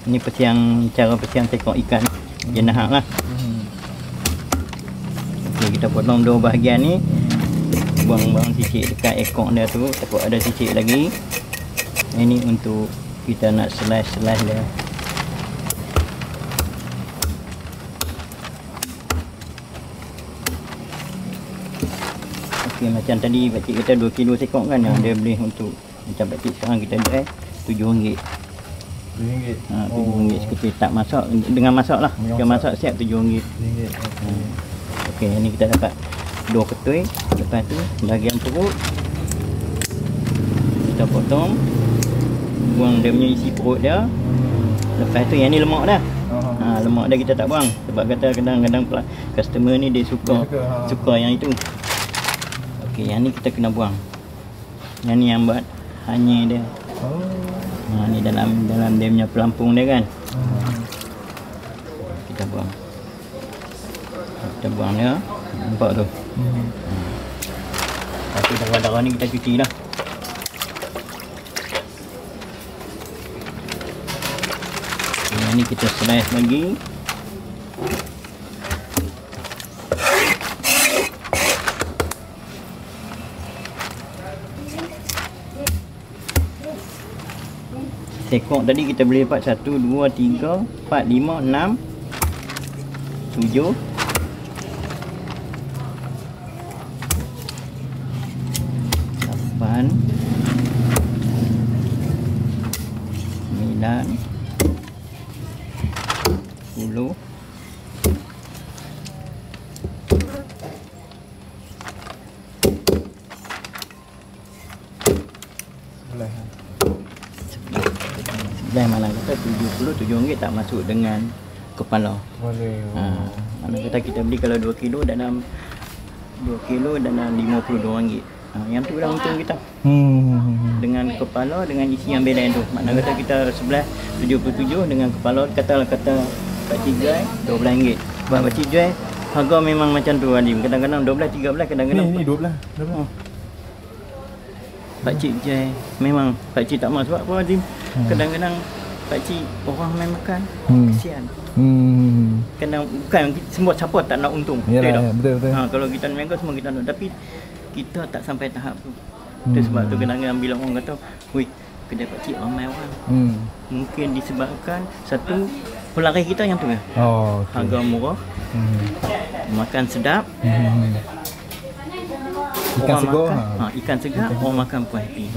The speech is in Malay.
Ini cara pesiang tekok ikan jenahak lah. Okey, kita potong dua bahagian ni. Buang-buang sisik dekat ekor dia tu, takut ada sisik lagi. Ini untuk kita nak slice dia. Okey, macam tadi pakcik kata 2 kilo sekok kan, yang dia boleh untuk macam pakcik sekarang kita jual RM7. RM7. RM7 seketil tak masak, dengan masak lah. Kalau masak siap RM7. Okey, ni kita dapat 2 ketui. Lepas tu bahagian perut kita potong, buang dia punya isi perut dia. Lepas tu yang ni lemak dah. Lemak dia kita tak buang sebab kata kadang-kadang customer ni dia suka yang itu. Okey, yang ni kita kena buang. Yang ni yang buat hanya dia. Ni dalam dia punya pelampung dia kan. Kita buang. Kita buang dia. Nampak tu. Lepas tu darah-darah ni kita cuci lah. Yang ni kita slice lagi. Sekok tadi kita boleh dapat 1, 2, 3, 4, 5, 6, 7, 8, 9, 10, 11 malam kata RM70 tak masuk dengan kepala. Boleh. Mana kata kita beli kalau 2 kilo dalam RM52. Yang tu dah untung kita. Dengan kepala dengan isi yang belen tu. Mana kata kita sebelah RM77 dengan kepala kata pakcik jual RM12. Sebab pakcik jual harga memang macam tu Adim. Kadang-kadang 12, 13, kadang-kadang Ni 12. Pakcik jual memang pakcik tak mau sebab apa Adim. Kadang-kadang pakcik orang main makan kesian. Kadang bukan semua siapa tak nak untung. Yalah, betul. Kalau kita niaga semua kita nak, tapi kita tak sampai tahap tu. Sebab tu kadang-kadang bila orang kata, "Woi, kedai pakcik ramai orang." Mungkin disebabkan satu pelaris kita yang tu ya. Harga murah. Makan sedap. Ikan segar. Ikan segar, orang makan pun happy.